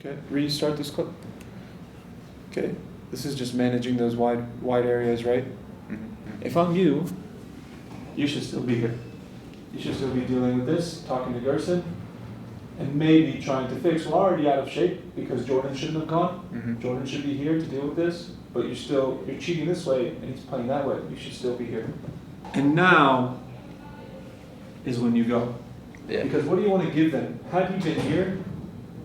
Okay, restart this clip. Okay, this is just managing those wide areas, right? If I'm you, you should still be here. You should still be dealing with this, talking to Gerson, and maybe trying to fix. We're already out of shape because Jordan shouldn't have gone. Jordan should be here to deal with this, but you're cheating this way and he's playing that way. You should still be here. And now is when you go. Yeah. Because what do you want to give them? Had he been here,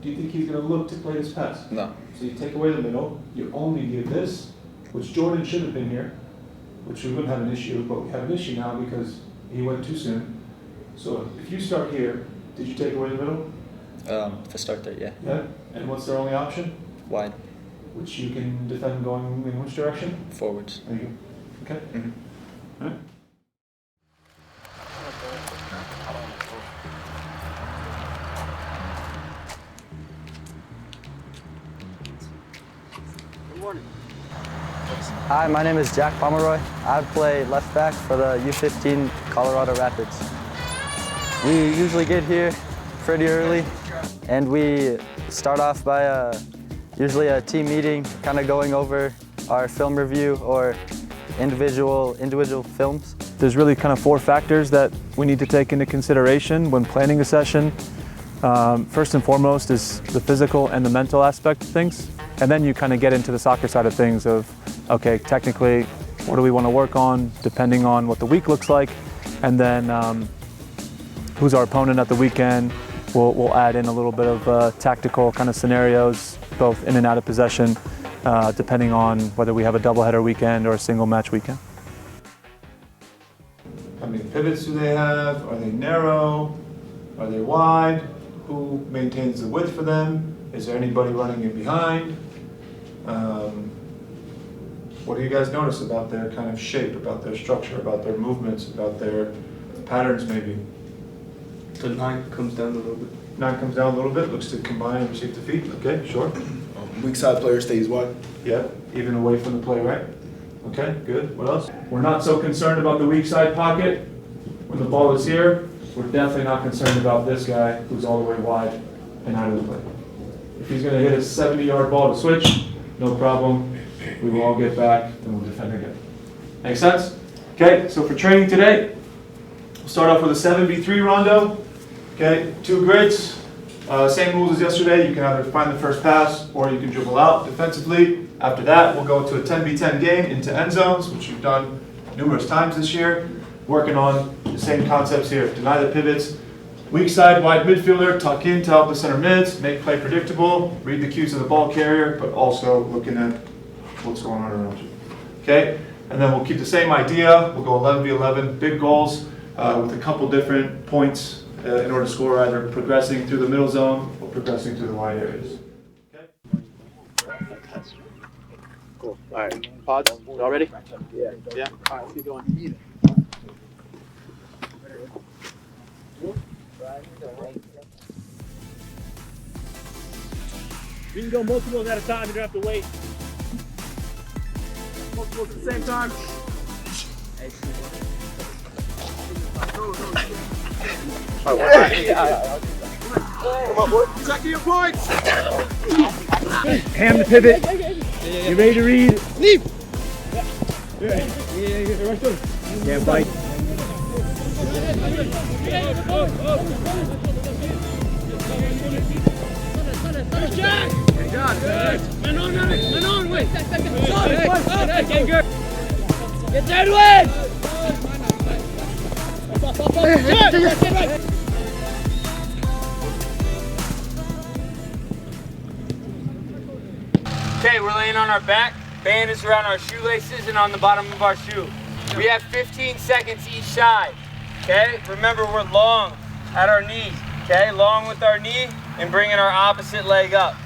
do you think he's going to look to play this pass? No. So you take away the middle, you only give this, which Jordan should have been here, which we wouldn't have an issue, but we have an issue now because he went too soon. So if you start here, did you take away the middle? If I start there, yeah. Yeah. And what's their only option? Wide. Which you can defend going in which direction? Forwards. There you go. Okay. All right. Hi, my name is Jack Pomeroy. I play left back for the U15 Colorado Rapids. We usually get here pretty early, and we start off by usually a team meeting, kind of going over our film review or individual films. There's really kind of 4 factors that we need to take into consideration when planning a session. First and foremost is the physical and the mental aspect of things. And then you kind of get into the soccer side of things of, okay, technically, what do we want to work on depending on what the week looks like? And then who's our opponent at the weekend? We'll add in a little bit of tactical kind of scenarios, both in and out of possession, depending on whether we have a doubleheader weekend or a single match weekend. How many pivots do they have? Are they narrow? Are they wide? Who maintains the width for them? Is there anybody running in behind? What do you guys notice about their kind of shape, about their structure, about their movements, about their patterns maybe? The 9 comes down a little bit. 9 comes down a little bit, looks to combine and receive the feet. Okay, sure. Weak side player stays wide. Yeah, even away from the play, right? Okay, good. What else? We're not so concerned about the weak side pocket when the ball is here. We're definitely not concerned about this guy who's all the way wide and out of the play. If he's going to hit a 70-yard ball to switch, no problem. We will all get back and we'll defend again. Make sense? Okay, so for training today, we'll start off with a 7v3 rondo. Okay, 2 grids. Same rules as yesterday. You can either find the first pass or you can dribble out defensively. After that, we'll go to a 10v10 game into end zones, which we've done numerous times this year. Working on the same concepts here. Deny the pivots. Weak side, wide midfielder, tuck in to help the center mids, make play predictable, read the cues of the ball carrier, but also looking at what's going on around you. Okay? And then we'll keep the same idea. We'll go 11v11, big goals with a couple different points in order to score, either progressing through the middle zone or progressing through the wide areas. Okay? Cool. All right. Pods, y'all ready? Yeah. Yeah? All right, let's keep going. You can go multiples at a time, you don't have to wait. Multiples at the same time. Come on, boy. Check your points. Ham the pivot. You ready to read? Leave. Yeah, bite. Jack! Man on, wait! Get that way! Okay, we're laying on our back. Band is around our shoelaces and on the bottom of our shoe. We have 15 seconds each side. Okay? Remember, we're long at our knee. Okay? Long with our knee and bringing our opposite leg up.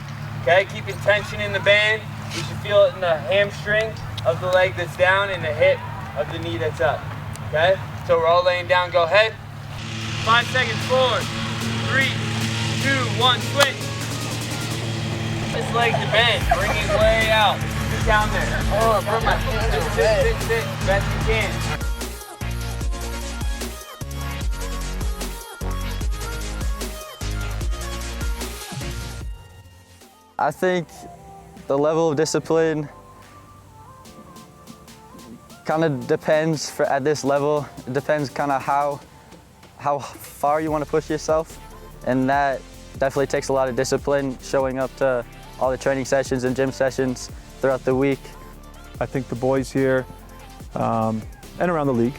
Okay? Keeping tension in the band. You should feel it in the hamstring of the leg that's down and the hip of the knee that's up. Okay? So we're all laying down. Go ahead. 5 seconds forward. 3, 2, 1, switch. This leg to bend. Bring it way out. Sit down there. Oh, from my sit. Best you can. I think the level of discipline kind of depends at this level. It depends kind of how far you want to push yourself, and that definitely takes a lot of discipline, showing up to all the training sessions and gym sessions throughout the week. I think the boys here and around the league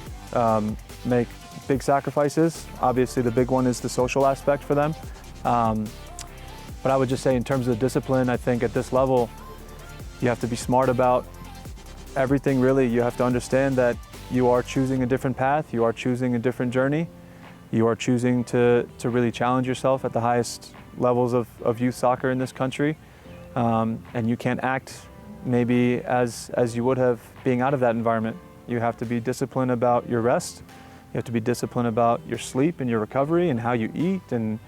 make big sacrifices. Obviously the big one is the social aspect for them. But I would just say in terms of discipline, I think at this level, you have to be smart about everything really. You have to understand that you are choosing a different path, you are choosing a different journey, you are choosing to really challenge yourself at the highest levels of youth soccer in this country. And you can't act maybe as you would have being out of that environment. You have to be disciplined about your rest. You have to be disciplined about your sleep and your recovery and how you eat, and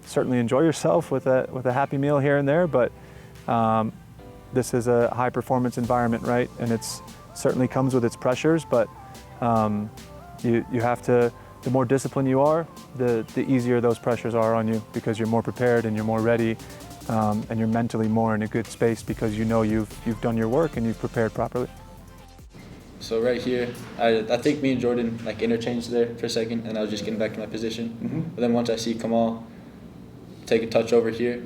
certainly enjoy yourself with a happy meal here and there. But this is a high performance environment, right? And it's certainly comes with its pressures, but you have to, the more disciplined you are, the easier those pressures are on you, because you're more prepared and you're more ready, and you're mentally more in a good space because you know you've done your work and you've prepared properly. So right here, I think me and Jordan like interchanged there for a second, and I was just getting back to my position. Mm-hmm. But then once I see Kamal take a touch over here,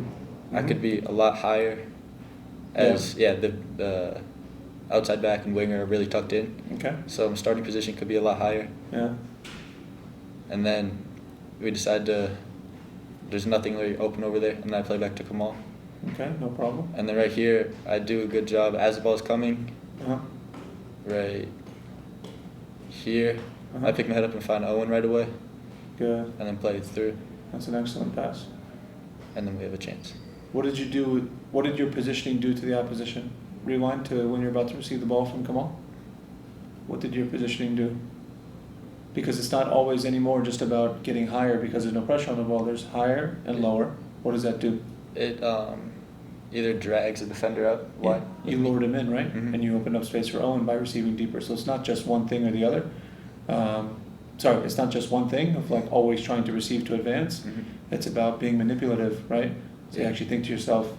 I could be a lot higher. As the outside back and winger are really tucked in. Okay. So my starting position could be a lot higher. Yeah. And then we decided there's nothing really open over there, and then I play back to Kamal. Okay, no problem. And then right here, I do a good job as the ball's coming. Uh-huh. Right here, Uh-huh. I pick my head up and find Owen right away, Good. and then play it through, That's an excellent pass. and then we have a chance. What did you do? What did your positioning do to the opposition? Rewind to when you're about to receive the ball from Kamal. What did your positioning do? Because it's not always anymore just about getting higher because there's no pressure on the ball. There's higher and lower. What does that do? It either drags the defender up wide. You lured him in, right? Mhm. And you opened up space for Owen by receiving deeper. So it's not just one thing or the other. It's not just one thing of like always trying to receive to advance. Mhm. It's about being manipulative, right? So you actually think to yourself,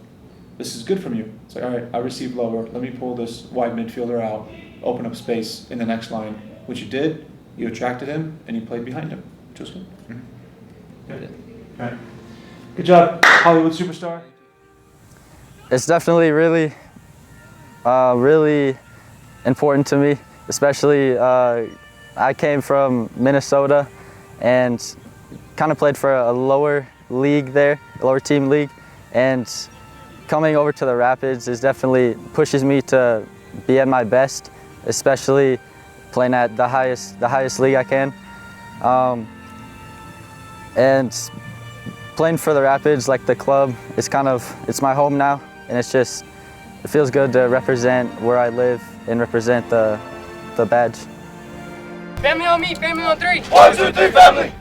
this is good from you. It's like, all right, I received lower. Let me pull this wide midfielder out, open up space in the next line, which you did. You attracted him, and you played behind him, which was good. Mhm. Okay. All right. Good job, Hollywood superstar. It's definitely really important to me, especially I came from Minnesota and kind of played for a lower league there, a lower team league, and coming over to the Rapids is definitely pushes me to be at my best, especially playing at the highest league I can, and playing for the Rapids, like the club, it's my home now, and it feels good to represent where I live and represent the badge. Family on me, family on three. 1, 2, 3, family.